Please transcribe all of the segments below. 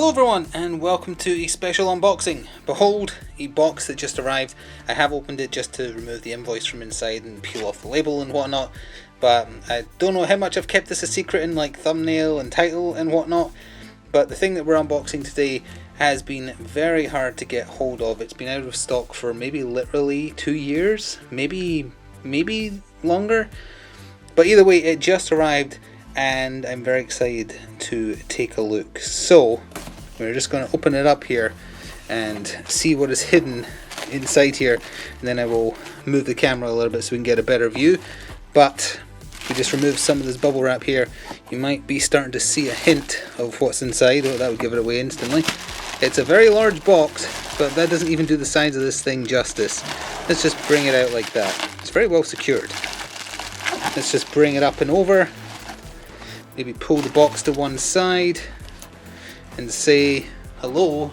Hello everyone and welcome to a special unboxing. Behold, a box that just arrived. I have opened it just to remove the invoice from inside and peel off the label and whatnot, but I don't know how much I've kept this a secret in like thumbnail and title and whatnot, but the thing that we're unboxing today has been very hard to get hold of. It's been out of stock for maybe literally 2 years, maybe longer, but either way it just arrived and I'm very excited to take a look. So we're just going to open it up here and see what is hidden inside here, and then I will move the camera a little bit so we can get a better view. But if we just remove some of this bubble wrap here, you might be starting to see a hint of what's inside. Oh, that would give it away instantly. It's a very large box, but that doesn't even do the size of this thing justice. Let's just bring it out like that. It's very well secured. Let's just bring it up and over. Maybe pull the box to one side and say hello.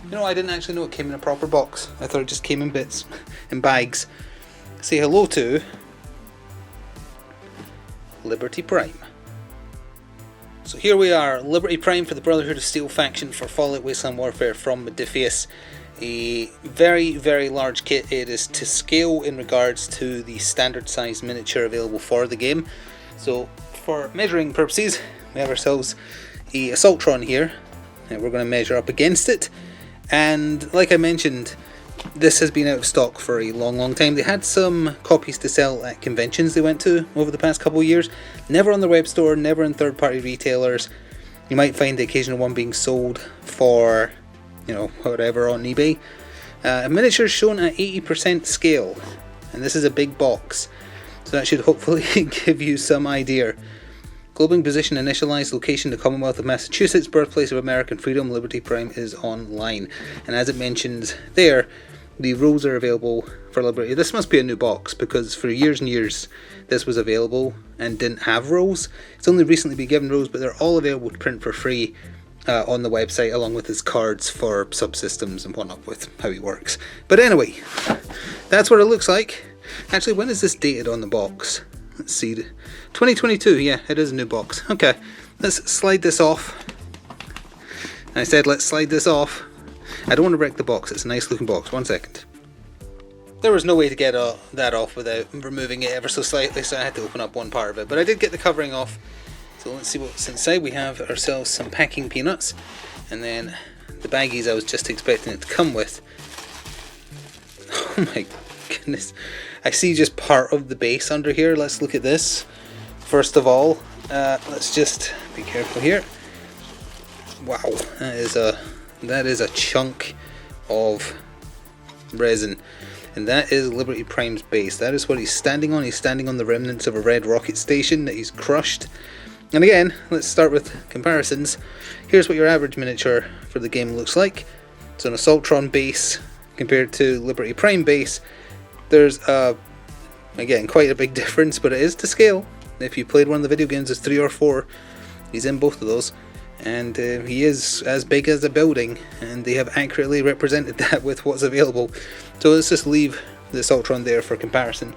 You know, I didn't actually know it came in a proper box. I thought it just came in bits, in bags. Say hello to Liberty Prime. So here we are, Liberty Prime for the Brotherhood of Steel faction for Fallout Wasteland Warfare from Modiphius. A very, very large kit. It is to scale in regards to the standard size miniature available for the game. So for measuring purposes, we have ourselves a Assaultron here, and we're going to measure up against it. And like I mentioned, this has been out of stock for a long time. They had some copies to sell at conventions they went to over the past couple of years. Never on the web store, never in third-party retailers. You might find the occasional one being sold for, you know, whatever on eBay. Miniatures shown at 80% scale, and this is a big box, so that should hopefully give you some idea. Globing position initialized, location the Commonwealth of Massachusetts, birthplace of American freedom. Liberty Prime is online, and as it mentions there, the rules are available for Liberty. This must be a new box, because for years and years this was available and didn't have rules. It's only recently been given rules, but they're all available to print for free on the website, along with his cards for subsystems and whatnot with how he works. But anyway, that's what it looks like. Actually, when is this dated on the box? Let's see, 2022, yeah, it is a new box. Okay, let's slide this off. I said let's slide this off. I don't want to wreck the box, it's a nice looking box. 1 second. There was no way to get that off without removing it ever so slightly, so I had to open up one part of it. But I did get the covering off, so let's see what's inside. We have ourselves some packing peanuts, and then the baggies I was just expecting it to come with. Oh my goodness. I see just part of the base under here. Let's look at this. First of all, let's just be careful here. Wow, that is a chunk of resin, and that is Liberty Prime's base. That is what he's standing on. He's standing on the remnants of a red rocket station that he's crushed. And again, let's start with comparisons. Here's what your average miniature for the game looks like. It's an Assaultron base compared to Liberty Prime base. There's again quite a big difference, but it is to scale. If you played one of the video games, there's 3 or 4. He's in both of those, and he is as big as a building, and they have accurately represented that with what's available. So let's just leave the Assaultron there for comparison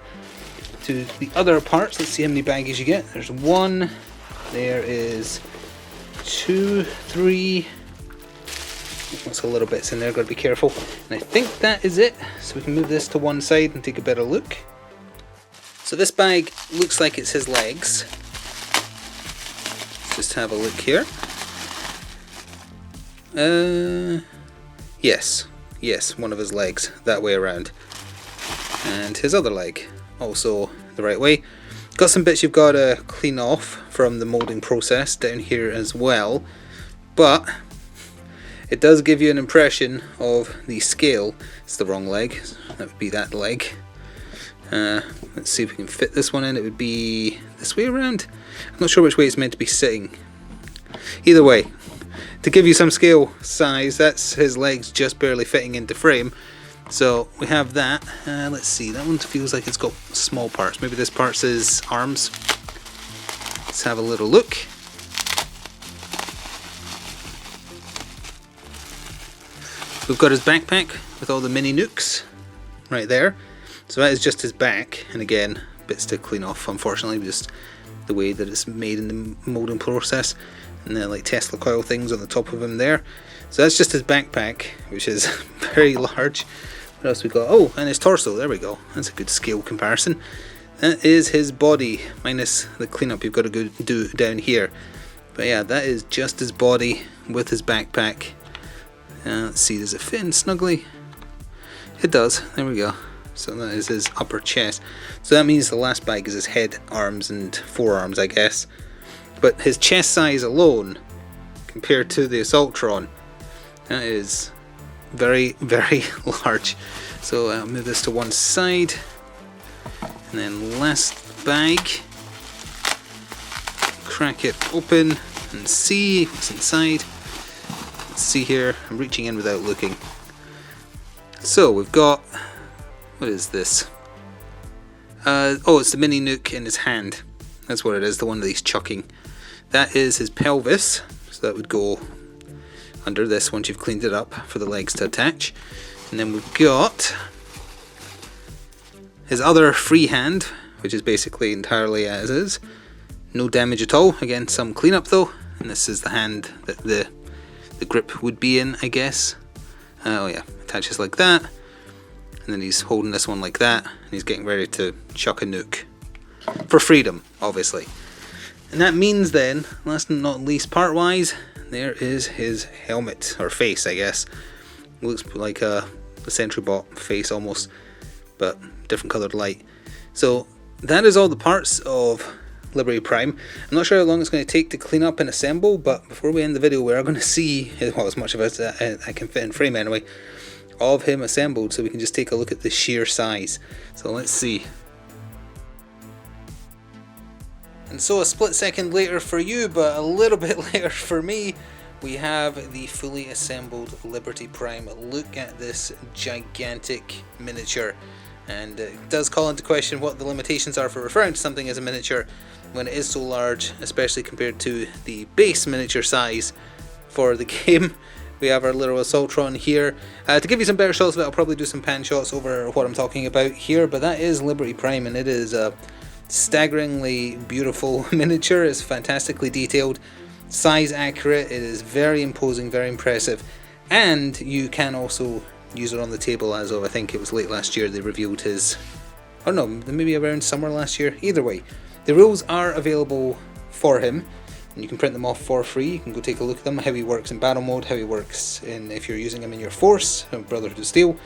to the other parts. Let's see how many baggies you get. There's 1, there is 2, 3. Lots of little bits in there, gotta be careful. And I think that is it, so we can move this to one side and take a better look. So this bag looks like it's his legs. Let's just have a look here. Yes, one of his legs, that way around. And his other leg, also the right way. Got some bits you've got to clean off from the molding process down here as well, but it does give you an impression of the scale. It's the wrong leg, that would be that leg. Let's see if we can fit this one in. It would be this way around. I'm not sure which way it's meant to be sitting. Either way, to give you some scale size, that's his legs just barely fitting into frame. So we have that. Let's see, that one feels like it's got small parts. Maybe this part's his arms. Let's have a little look. We've got his backpack with all the mini nukes right there. So that is just his back, and again, bits to clean off, unfortunately, just the way that it's made in the molding process. and then like Tesla coil things on the top of him there. So that's just his backpack, which is very large. What else we got? Oh, and his torso. There we go. That's a good scale comparison. That is his body, minus the cleanup you've got to go do down here. But yeah, that is just his body with his backpack. Let's see, does it fit in snugly? It does. There we go. So that is his upper chest. So that means the last bag is his head, arms, and forearms, I guess. But his chest size alone, compared to the Assaultron, that is very, very large. So I'll move this to one side. And then last bag. Crack it open and see what's inside. Let's see here. I'm reaching in without looking. So we've got, what is this? Oh, it's the mini nuke in his hand. That's what it is, the one that he's chucking. That is his pelvis, so that would go under this once you've cleaned it up for the legs to attach. And then we've got his other free hand, which is basically entirely as is. No damage at all. Again, some cleanup though. And this is the hand that the grip would be in, I guess. Oh yeah, attaches like that. And then he's holding this one like that. And he's getting ready to chuck a nuke. For freedom, obviously. And that means then, last but not least part-wise, there is his helmet, or face I guess. Looks like a Sentry Bot face almost, but different coloured light. So that is all the parts of Liberty Prime. I'm not sure how long it's going to take to clean up and assemble, but before we end the video we are going to see, well, as much of it as I can fit in frame anyway, of him assembled, so we can just take a look at the sheer size. So let's see. And so a split second later for you, but a little bit later for me, we have the fully assembled Liberty Prime. Look at this gigantic miniature. And it does call into question what the limitations are for referring to something as a miniature when it is so large, especially compared to the base miniature size for the game. We have our little Assaultron here. To give you some better shots of it, I'll probably do some pan shots over what I'm talking about here, but that is Liberty Prime, and it is a staggeringly beautiful miniature. It's fantastically detailed, size accurate, it is very imposing, very impressive, and you can also use it on the table as of, I think it was late last year they revealed his, or no, maybe around summer last year. Either way, the rules are available for him, and you can print them off for free. You can go take a look at them, how he works in battle mode, how he works in if you're using him in your force, Brotherhood of Steel,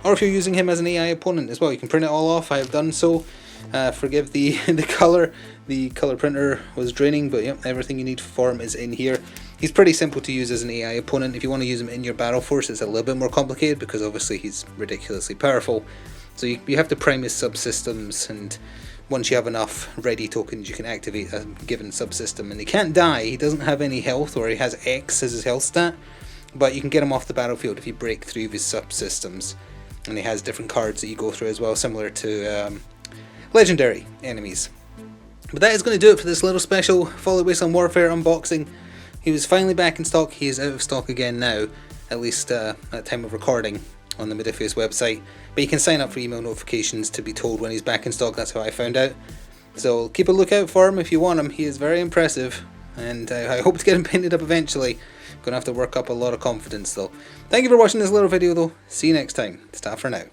or if you're using him as an AI opponent as well. You can print it all off. I have done so. Forgive the colour. The colour printer was draining, but yep, everything you need for him is in here. He's pretty simple to use as an AI opponent. If you want to use him in your battle force, it's a little bit more complicated because obviously he's ridiculously powerful. So you have to prime his subsystems, and once you have enough ready tokens, you can activate a given subsystem. And he can't die. He doesn't have any health, or he has X as his health stat, but you can get him off the battlefield if you break through his subsystems. And he has different cards that you go through as well, similar to legendary enemies. But that is going to do it for this little special Fallout Wasteland Warfare unboxing. He was finally back in stock. He is out of stock again now, at least at time of recording on the Modiphius website. But you can sign up for email notifications to be told when he's back in stock. That's how I found out. So keep a lookout for him if you want him. He is very impressive, and I hope to get him painted up eventually. Gonna have to work up a lot of confidence though. Thank you for watching this little video though. See you next time. Ta for now.